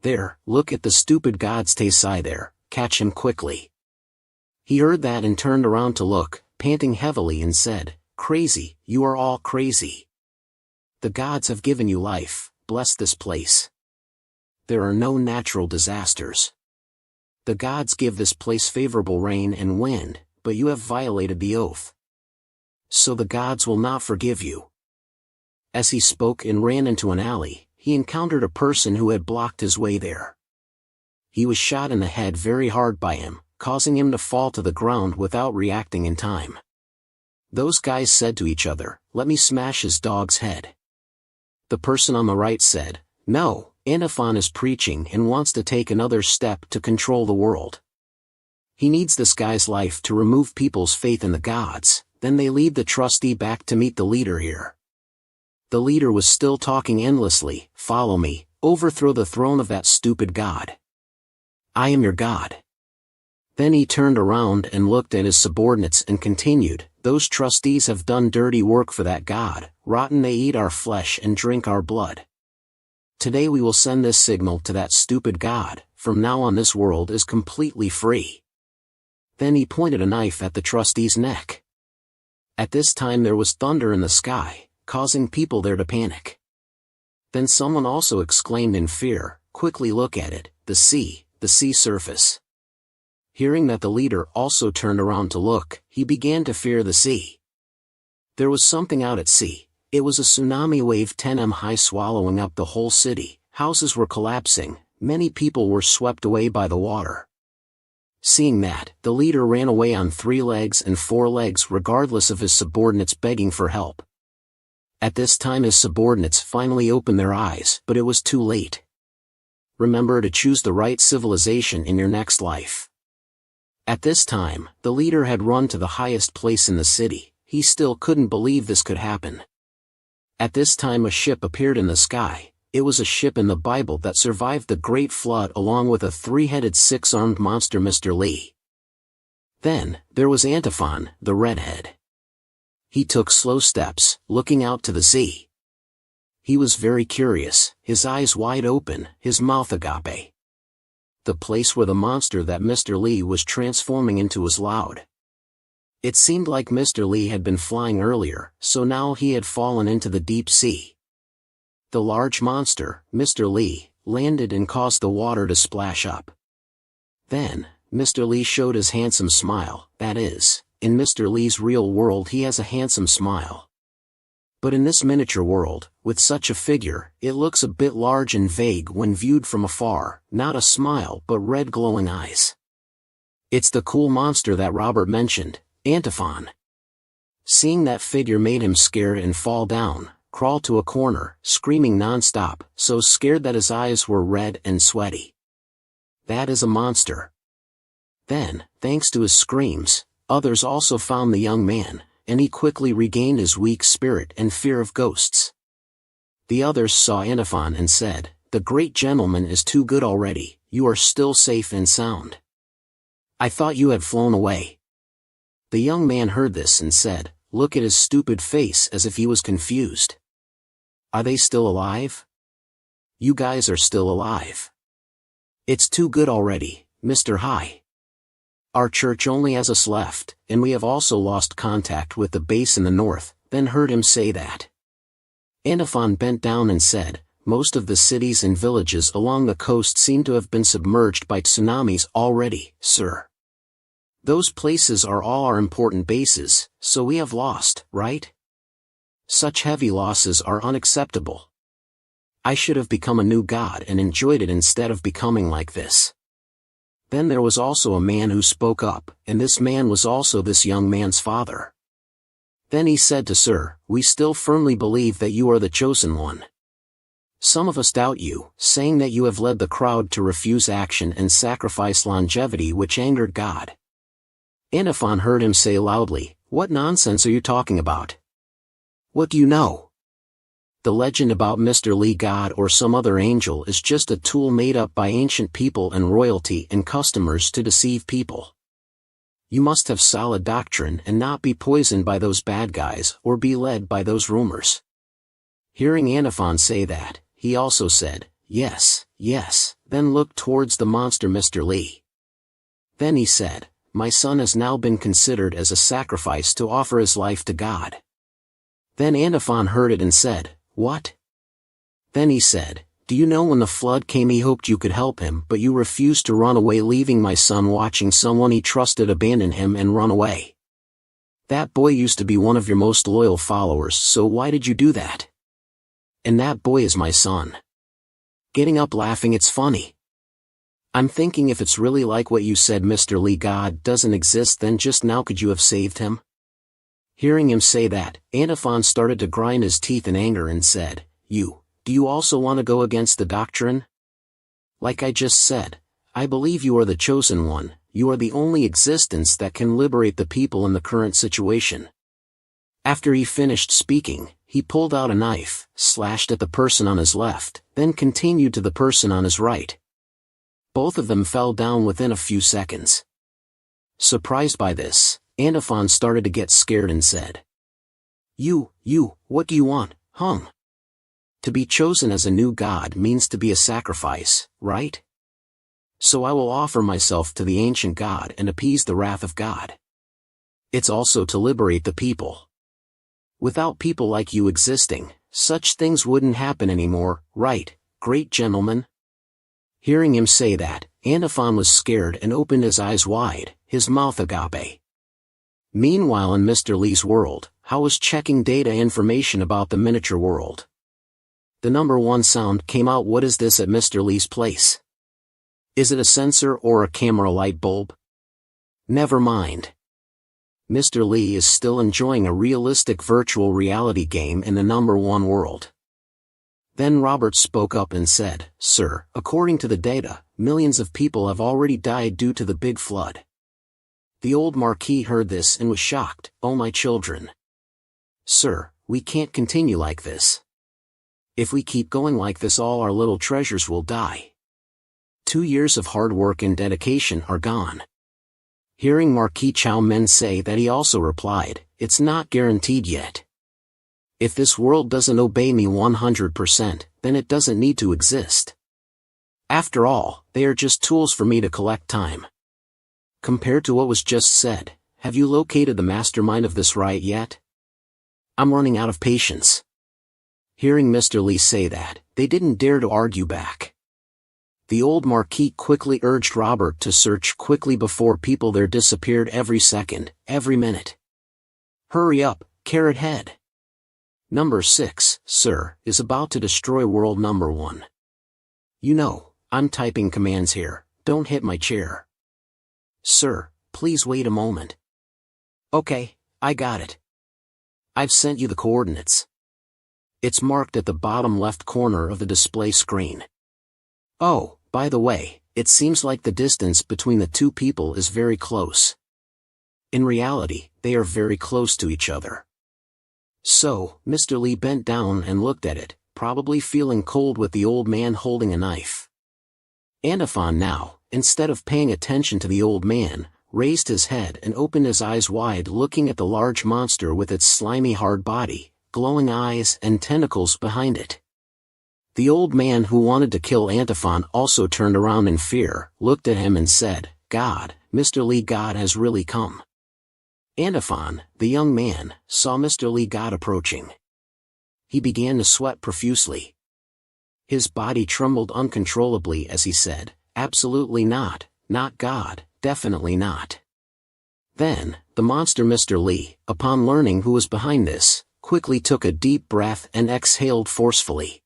"There, look at the stupid god's Taisai there, catch him quickly." He heard that and turned around to look, panting heavily and said, "Crazy, you are all crazy. The gods have given you life, bless this place. There are no natural disasters. The gods give this place favorable rain and wind, but you have violated the oath. So the gods will not forgive you." As he spoke and ran into an alley, he encountered a person who had blocked his way there. He was shot in the head very hard by him, causing him to fall to the ground without reacting in time. Those guys said to each other, "Let me smash his dog's head." The person on the right said, "No, Anafon is preaching and wants to take another step to control the world. He needs this guy's life to remove people's faith in the gods." Then they lead the trustee back to meet the leader here. The leader was still talking endlessly, "Follow me, overthrow the throne of that stupid god. I am your god." Then he turned around and looked at his subordinates and continued, "Those trustees have done dirty work for that god, rotten, they eat our flesh and drink our blood. Today we will send this signal to that stupid god, from now on this world is completely free." Then he pointed a knife at the trustee's neck. At this time there was thunder in the sky, causing people there to panic. Then someone also exclaimed in fear, "Quickly look at it, the sea surface." Hearing that the leader also turned around to look, he began to fear the sea. There was something out at sea. It was a tsunami wave 10 m high swallowing up the whole city, houses were collapsing, many people were swept away by the water. Seeing that, the leader ran away on 3 legs and 4 legs regardless of his subordinates begging for help. At this time his subordinates finally opened their eyes, but it was too late. Remember to choose the right civilization in your next life. At this time, the leader had run to the highest place in the city. He still couldn't believe this could happen. At this time a ship appeared in the sky. It was a ship in the Bible that survived the Great Flood along with a 3-headed 6-armed monster, Mr. Lee. Then, there was Antiphon, the redhead. He took slow steps, looking out to the sea. He was very curious, his eyes wide open, his mouth agape. The place where the monster that Mr. Lee was transforming into was loud. It seemed like Mr. Lee had been flying earlier, so now he had fallen into the deep sea. The large monster, Mr. Lee, landed and caused the water to splash up. Then, Mr. Lee showed his handsome smile, that is, in Mr. Lee's real world he has a handsome smile. But in this miniature world, with such a figure, it looks a bit large and vague when viewed from afar, not a smile but red glowing eyes. It's the cool monster that Robert mentioned, Antiphon. Seeing that figure made him scared and fall down, crawl to a corner, screaming non-stop, so scared that his eyes were red and sweaty. That is a monster. Then, thanks to his screams, others also found the young man, and he quickly regained his weak spirit and fear of ghosts. The others saw Anifon and said, "The great gentleman is too good already, you are still safe and sound. I thought you had flown away." The young man heard this and said, "Look at his stupid face," as if he was confused. "Are they still alive? You guys are still alive. It's too good already, Mr. High. Our church only has us left, and we have also lost contact with the base in the north," then heard him say that. Anifon bent down and said, "Most of the cities and villages along the coast seem to have been submerged by tsunamis already, sir. Those places are all our important bases, so we have lost, right? Such heavy losses are unacceptable. I should have become a new god and enjoyed it instead of becoming like this." Then there was also a man who spoke up, and this man was also this young man's father. Then he said to Sir, "We still firmly believe that you are the chosen one. Some of us doubt you, saying that you have led the crowd to refuse action and sacrifice longevity, which angered God." Anifon heard him say loudly, "What nonsense are you talking about? What do you know? The legend about Mr. Lee God or some other angel is just a tool made up by ancient people and royalty and customers to deceive people. You must have solid doctrine and not be poisoned by those bad guys or be led by those rumors." Hearing Anifon say that, he also said, "Yes, yes," then looked towards the monster Mr. Lee. Then he said, "My son has now been considered as a sacrifice to offer his life to God." Then Anifon heard it and said, "What?" Then he said, "Do you know when the flood came he hoped you could help him, but you refused to run away, leaving my son watching someone he trusted abandon him and run away. That boy used to be one of your most loyal followers, so why did you do that? And that boy is my son." Getting up laughing, "It's funny. I'm thinking if it's really like what you said, Mr. Lee God doesn't exist, then just now could you have saved him?" Hearing him say that, Anifon started to grind his teeth in anger and said, Do you also want to go against the doctrine? Like I just said, I believe you are the chosen one, you are the only existence that can liberate the people in the current situation." After he finished speaking, he pulled out a knife, slashed at the person on his left, then continued to the person on his right. Both of them fell down within a few seconds. Surprised by this, Anifon started to get scared and said, What do you want, hung? To be chosen as a new god means to be a sacrifice, right? So I will offer myself to the ancient god and appease the wrath of God. It's also to liberate the people. Without people like you existing, such things wouldn't happen anymore, right, great gentleman?" Hearing him say that, Anifon was scared and opened his eyes wide, his mouth agape. Meanwhile in Mr. Lee's world, How was checking data information about the miniature world. The number 1 sound came out. What is this at Mr. Lee's place? Is it a sensor or a camera light bulb? Never mind. Mr. Lee is still enjoying a realistic virtual reality game in the number 1 world. Then Robert spoke up and said, "Sir, according to the data, millions of people have already died due to the big flood." The old Marquis heard this and was shocked. "Oh my children. Sir, we can't continue like this. If we keep going like this, all our little treasures will die. 2 years of hard work and dedication are gone." Hearing Marquis Chow Men say that, he also replied, "It's not guaranteed yet. If this world doesn't obey me 100%, then it doesn't need to exist. After all, they are just tools for me to collect time." Compared to what was just said, have you located the mastermind of this riot yet? I'm running out of patience. Hearing Mr. Lee say that, they didn't dare to argue back. The old Marquis quickly urged Robert to search quickly before people there disappeared every second, every minute. "Hurry up, Carrot Head. Number 6, sir, is about to destroy world number 1. You know, I'm typing commands here, don't hit my chair. Sir, please wait a moment. Okay, I got it. I've sent you the coordinates. It's marked at the bottom left corner of the display screen. Oh, by the way, it seems like the distance between the two people is very close. In reality, they are very close to each other. So, Mr. Lee bent down and looked at it, probably feeling cold with the old man holding a knife. Anifan now, instead of paying attention to the old man, raised his head and opened his eyes wide, looking at the large monster with its slimy hard body, glowing eyes and tentacles behind it. The old man who wanted to kill Antifon also turned around in fear, looked at him and said, "God, Mr. Lee, God has really come." Antifon, the young man, saw Mr. Lee God approaching. He began to sweat profusely. His body trembled uncontrollably as he said, "Absolutely not, not God, definitely not." Then, the monster Mr. Lee, upon learning who was behind this, quickly took a deep breath and exhaled forcefully.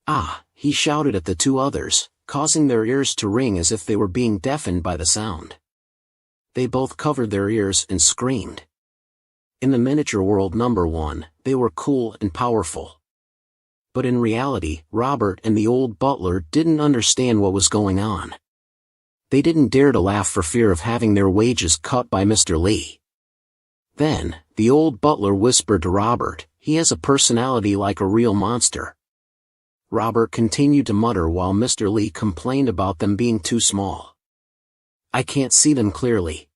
"Ah," he shouted at the two others, causing their ears to ring as if they were being deafened by the sound. They both covered their ears and screamed. In the miniature world number 1, they were cool and powerful. But in reality, Robert and the old butler didn't understand what was going on. They didn't dare to laugh for fear of having their wages cut by Mr. Lee. Then, the old butler whispered to Robert, "He has a personality like a real monster." Robert continued to mutter while Mr. Lee complained about them being too small. "I can't see them clearly.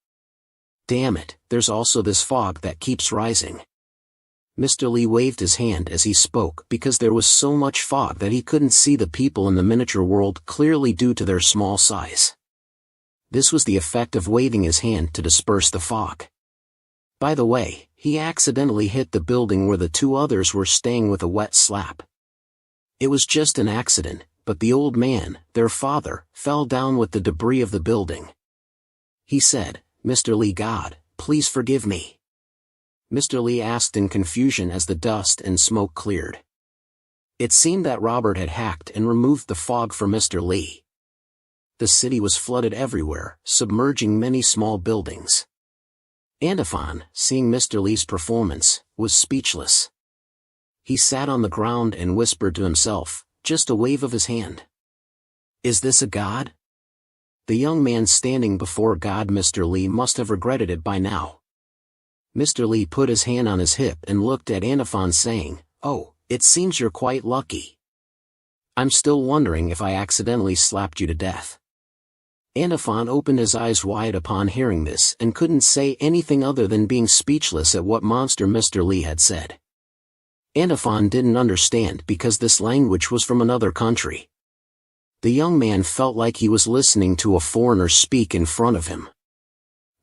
Damn it, there's also this fog that keeps rising." Mr. Lee waved his hand as he spoke because there was so much fog that he couldn't see the people in the miniature world clearly due to their small size. This was the effect of waving his hand to disperse the fog. By the way, he accidentally hit the building where the two others were staying with a wet slap. It was just an accident, but the old man, their father, fell down with the debris of the building. He said, "Mr. Lee God, please forgive me." Mr. Lee asked in confusion as the dust and smoke cleared. It seemed that Robert had hacked and removed the fog for Mr. Lee. The city was flooded everywhere, submerging many small buildings. Antifon, seeing Mr. Lee's performance, was speechless. He sat on the ground and whispered to himself, just a wave of his hand. "Is this a god?" The young man standing before God Mr. Lee must have regretted it by now. Mr. Lee put his hand on his hip and looked at Antifon saying, "Oh, it seems you're quite lucky. I'm still wondering if I accidentally slapped you to death." Antifon opened his eyes wide upon hearing this and couldn't say anything other than being speechless at what monster Mr. Lee had said. Antifon didn't understand because this language was from another country. The young man felt like he was listening to a foreigner speak in front of him.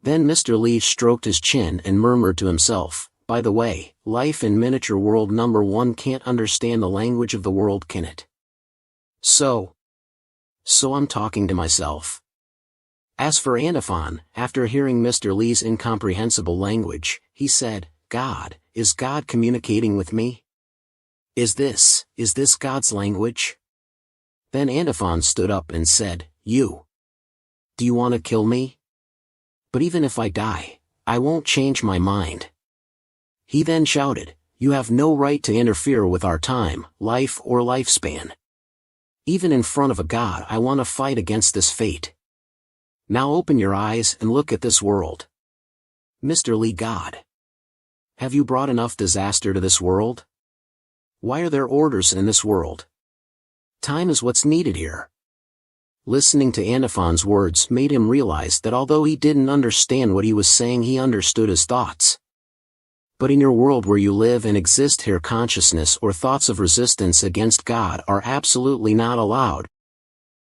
Then Mr. Lee stroked his chin and murmured to himself, "By the way, life in miniature world number 1 can't understand the language of the world, can it? So I'm talking to myself." As for Antifon, after hearing Mr. Lee's incomprehensible language, he said, "God, is God communicating with me? Is this God's language?" Then Antifon stood up and said, Do you want to kill me? But even if I die, I won't change my mind." He then shouted, "You have no right to interfere with our time, life or lifespan. Even in front of a god I want to fight against this fate. Now open your eyes and look at this world. Mr. Lee God. Have you brought enough disaster to this world? Why are there orders in this world? Time is what's needed here." Listening to Anifon's words made him realize that although he didn't understand what he was saying, he understood his thoughts. But in your world where you live and exist here, consciousness or thoughts of resistance against God are absolutely not allowed.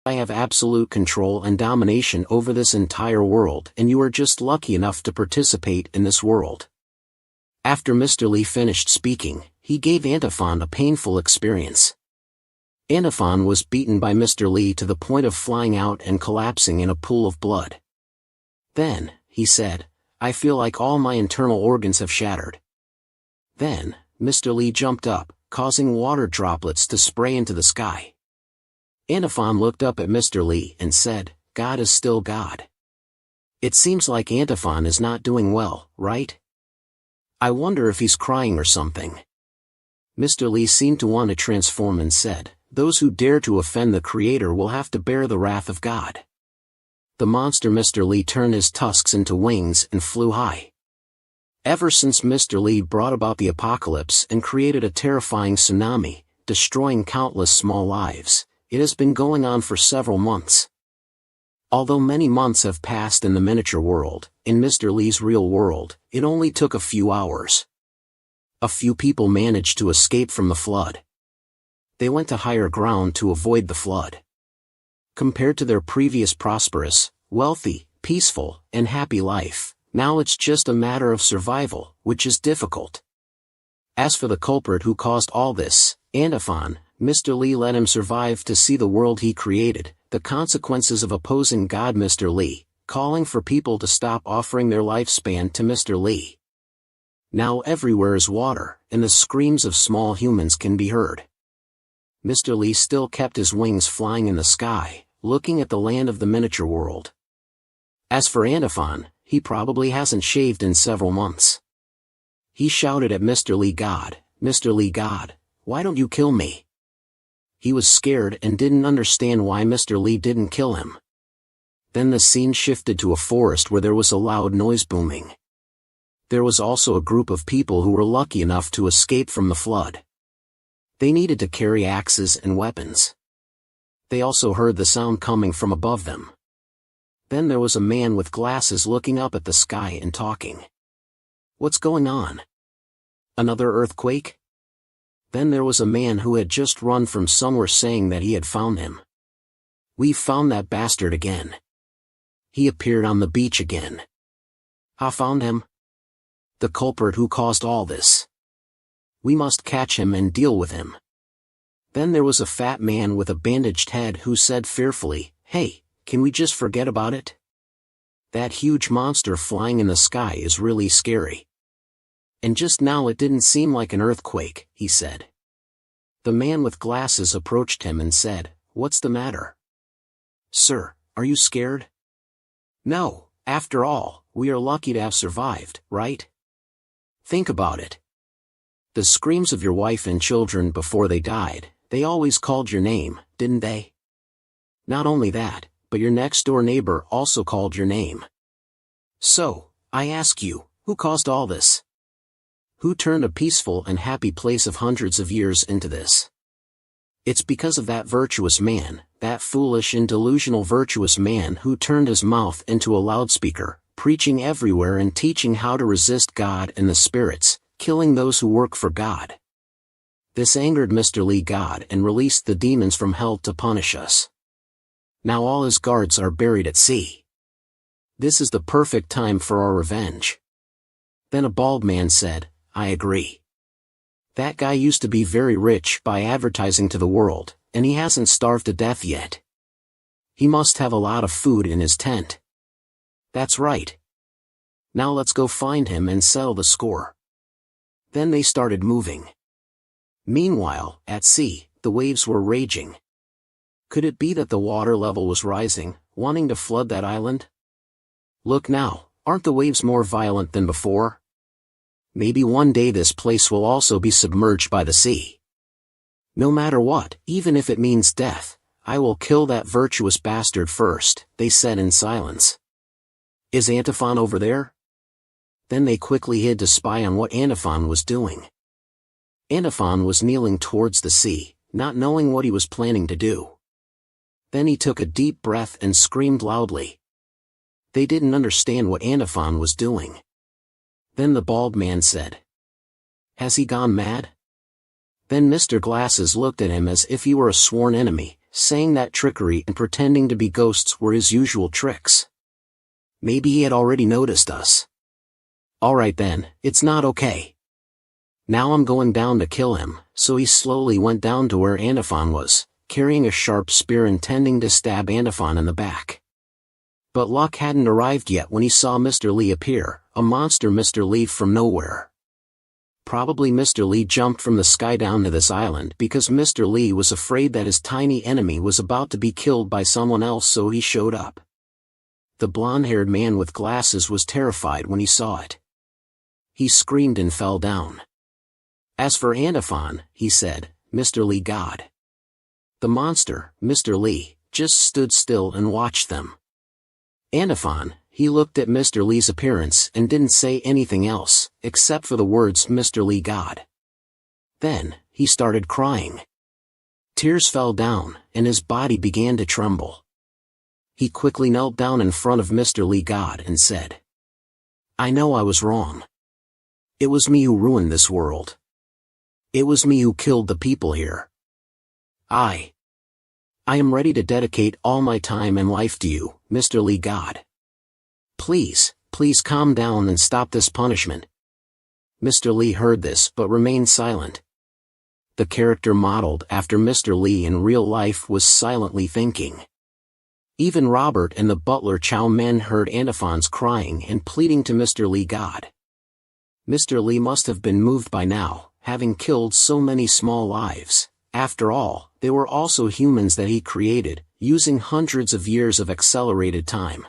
I have absolute control and domination over this entire world, and you are just lucky enough to participate in this world. After Mr. Lee finished speaking, he gave Antifon a painful experience. Antifon was beaten by Mr. Lee to the point of flying out and collapsing in a pool of blood. Then, he said, "I feel like all my internal organs have shattered." Then, Mr. Lee jumped up, causing water droplets to spray into the sky. Antifon looked up at Mr. Lee and said, "God is still God." It seems like Antifon is not doing well, right? I wonder if he's crying or something. Mr. Lee seemed to want to transform and said, "Those who dare to offend the Creator will have to bear the wrath of God." The monster Mr. Lee turned his tusks into wings and flew high. Ever since Mr. Lee brought about the apocalypse and created a terrifying tsunami, destroying countless small lives, it has been going on for several months. Although many months have passed in the miniature world, in Mr. Lee's real world, it only took a few hours. A few people managed to escape from the flood. They went to higher ground to avoid the flood. Compared to their previous prosperous, wealthy, peaceful, and happy life, now it's just a matter of survival, which is difficult. As for the culprit who caused all this, Andaphon, Mr. Lee let him survive to see the world he created, the consequences of opposing God. Mr. Lee, calling for people to stop offering their lifespan to Mr. Lee. Now everywhere is water, and the screams of small humans can be heard. Mr. Lee still kept his wings flying in the sky, looking at the land of the miniature world. As for Andaphon, he probably hasn't shaved in several months. He shouted at Mr. Lee God, "Mr. Lee God, why don't you kill me?" He was scared and didn't understand why Mr. Lee didn't kill him. Then the scene shifted to a forest where there was a loud noise booming. There was also a group of people who were lucky enough to escape from the flood. They needed to carry axes and weapons. They also heard the sound coming from above them. Then there was a man with glasses looking up at the sky and talking. "What's going on? Another earthquake?" Then there was a man who had just run from somewhere saying that he had found him. "We've found that bastard again. He appeared on the beach again. I found him. The culprit who caused all this. We must catch him and deal with him." Then there was a fat man with a bandaged head who said fearfully, "Hey, can we just forget about it? That huge monster flying in the sky is really scary. And just now it didn't seem like an earthquake," he said. The man with glasses approached him and said, "What's the matter? Sir, are you scared?" "No, after all, we are lucky to have survived, right? Think about it. The screams of your wife and children before they died, they always called your name, didn't they? Not only that, but your next-door neighbor also called your name. So, I ask you, who caused all this? Who turned a peaceful and happy place of hundreds of years into this? It's because of that virtuous man, that foolish and delusional virtuous man who turned his mouth into a loudspeaker, preaching everywhere and teaching how to resist God and the spirits, killing those who work for God. This angered Mr. Lee God and released the demons from hell to punish us. Now all his guards are buried at sea. This is the perfect time for our revenge." Then a bald man said, "I agree. That guy used to be very rich by advertising to the world, and he hasn't starved to death yet. He must have a lot of food in his tent. That's right. Now let's go find him and settle the score." Then they started moving. Meanwhile, at sea, the waves were raging. Could it be that the water level was rising, wanting to flood that island? Look now, aren't the waves more violent than before? Maybe one day this place will also be submerged by the sea. No matter what, even if it means death, I will kill that virtuous bastard first, they said in silence. Is Andaphon over there? Then they quickly hid to spy on what Andaphon was doing. Andaphon was kneeling towards the sea, not knowing what he was planning to do. Then he took a deep breath and screamed loudly. They didn't understand what Andaphon was doing. Then the bald man said, "Has he gone mad?" Then Mr. Glasses looked at him as if he were a sworn enemy, saying that trickery and pretending to be ghosts were his usual tricks. Maybe he had already noticed us. Alright then, it's not okay. Now I'm going down to kill him, so he slowly went down to where Andaphon was, carrying a sharp spear intending to stab Andaphon in the back. But luck hadn't arrived yet when he saw Mr. Lee appear, a monster Mr. Lee from nowhere. Probably Mr. Lee jumped from the sky down to this island because Mr. Lee was afraid that his tiny enemy was about to be killed by someone else, so he showed up. The blonde-haired man with glasses was terrified when he saw it. He screamed and fell down. As for Anifon, he said, Mr. Lee God. The monster, Mr. Lee, just stood still and watched them. Anifon, he looked at Mr. Lee's appearance and didn't say anything else, except for the words Mr. Lee God. Then, he started crying. Tears fell down, and his body began to tremble. He quickly knelt down in front of Mr. Lee God and said, I know I was wrong. It was me who ruined this world. It was me who killed the people here. I am ready to dedicate all my time and life to you, Mr. Lee God. Please calm down and stop this punishment. Mr. Lee heard this but remained silent. The character modeled after Mr. Lee in real life was silently thinking. Even Robert and the butler Chow Men heard Anifon's crying and pleading to Mr. Lee God. Mr. Lee must have been moved by now, having killed so many small lives. After all, they were also humans that he created, using hundreds of years of accelerated time.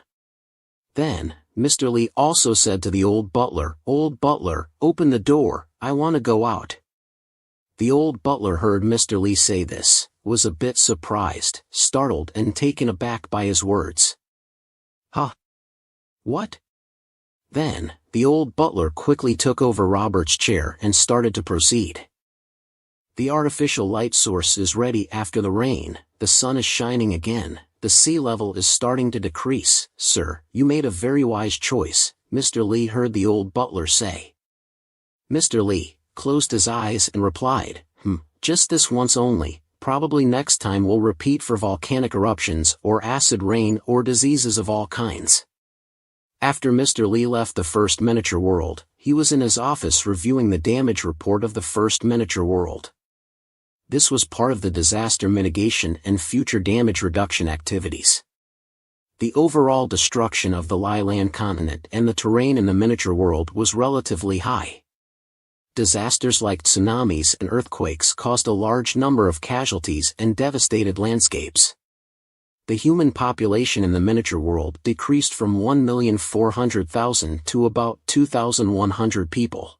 Then, Mr. Lee also said to the old butler, open the door, I want to go out. The old butler heard Mr. Lee say this, was a bit surprised, startled and taken aback by his words. Huh? What? Then, the old butler quickly took over Robert's chair and started to proceed. The artificial light source is ready after the rain, the sun is shining again, the sea level is starting to decrease. Sir, you made a very wise choice, Mr. Lee heard the old butler say. Mr. Lee closed his eyes and replied, just this once only, probably next time we'll repeat for volcanic eruptions or acid rain or diseases of all kinds. After Mr. Lee left the first miniature world, he was in his office reviewing the damage report of the first miniature world. This was part of the disaster mitigation and future damage reduction activities. The overall destruction of the Liland continent and the terrain in the miniature world was relatively high. Disasters like tsunamis and earthquakes caused a large number of casualties and devastated landscapes. The human population in the miniature world decreased from 1,400,000 to about 2,100 people.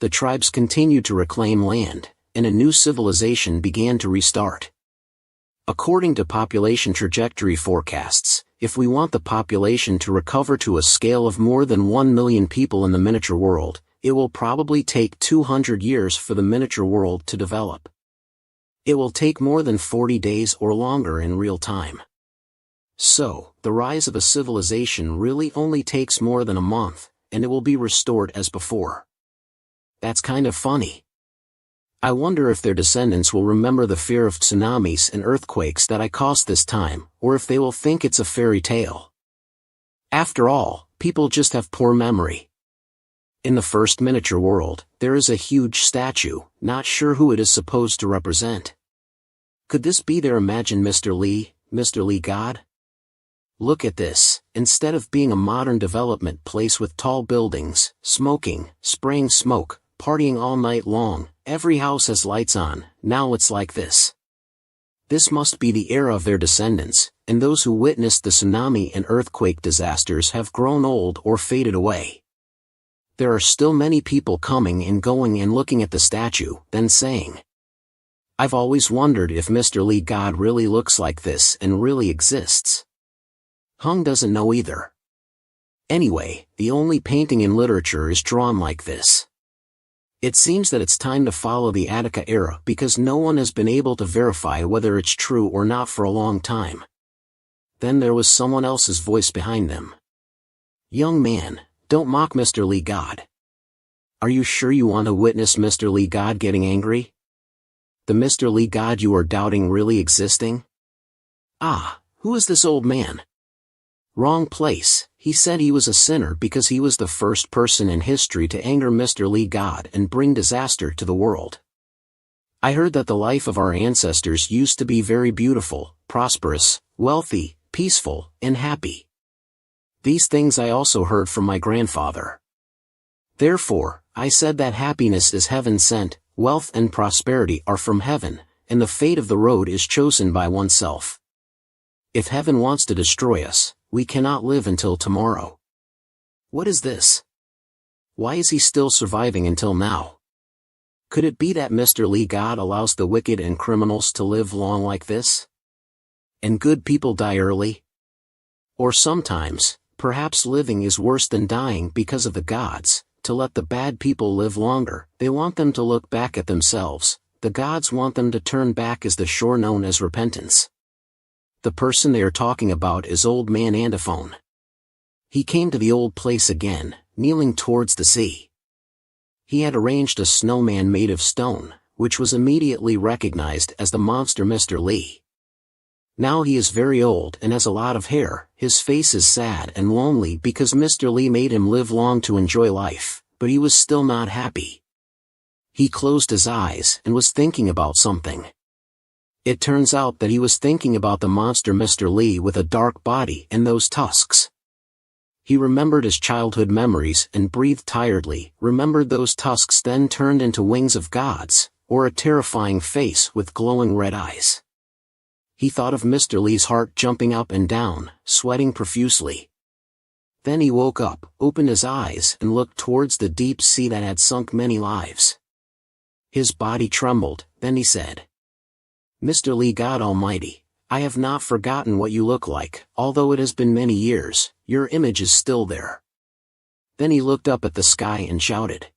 The tribes continued to reclaim land, and a new civilization began to restart. According to population trajectory forecasts, if we want the population to recover to a scale of more than 1 million people in the miniature world, it will probably take 200 years for the miniature world to develop. It will take more than 40 days or longer in real time. So, the rise of a civilization really only takes more than a month, and it will be restored as before. That's kind of funny. I wonder if their descendants will remember the fear of tsunamis and earthquakes that I caused this time, or if they will think it's a fairy tale. After all, people just have poor memory. In the first miniature world, there is a huge statue, not sure who it is supposed to represent. Could this be their imagined Mr. Lee God? Look at this, instead of being a modern development place with tall buildings, smoking, spraying smoke, partying all night long, every house has lights on, now it's like this. This must be the era of their descendants, and those who witnessed the tsunami and earthquake disasters have grown old or faded away. There are still many people coming and going and looking at the statue, then saying, I've always wondered if Mr. Lee God really looks like this and really exists. Hung doesn't know either. Anyway, the only painting in literature is drawn like this. It seems that it's time to follow the Attica era because no one has been able to verify whether it's true or not for a long time. Then there was someone else's voice behind them. Young man, don't mock Mr. Lee God. Are you sure you want to witness Mr. Lee God getting angry? The Mr. Lee God you are doubting really existing? Ah, who is this old man? Wrong place. He said he was a sinner because he was the first person in history to anger Mr. Lee God and bring disaster to the world. I heard that the life of our ancestors used to be very beautiful, prosperous, wealthy, peaceful, and happy. These things I also heard from my grandfather. Therefore, I said that happiness is heaven sent, wealth and prosperity are from heaven, and the fate of the road is chosen by oneself. If heaven wants to destroy us, we cannot live until tomorrow. What is this? Why is he still surviving until now? Could it be that Mr. Lee God allows the wicked and criminals to live long like this? And good people die early? Or sometimes, perhaps living is worse than dying because of the gods. To let the bad people live longer, they want them to look back at themselves. The gods want them to turn back as the shore known as repentance. The person they are talking about is Old Man Antiphone. He came to the old place again, kneeling towards the sea. He had arranged a snowman made of stone, which was immediately recognized as the monster Mr. Lee. Now he is very old and has a lot of hair. His face is sad and lonely because Mr. Lee made him live long to enjoy life, but he was still not happy. He closed his eyes and was thinking about something. It turns out that he was thinking about the monster Mr. Lee with a dark body and those tusks. He remembered his childhood memories and breathed tiredly, remembered those tusks then turned into wings of gods, or a terrifying face with glowing red eyes. He thought of Mr. Lee's heart jumping up and down, sweating profusely. Then he woke up, opened his eyes and looked towards the deep sea that had sunk many lives. His body trembled, then he said, "Mr. Lee God Almighty, I have not forgotten what you look like, although it has been many years, your image is still there." Then he looked up at the sky and shouted,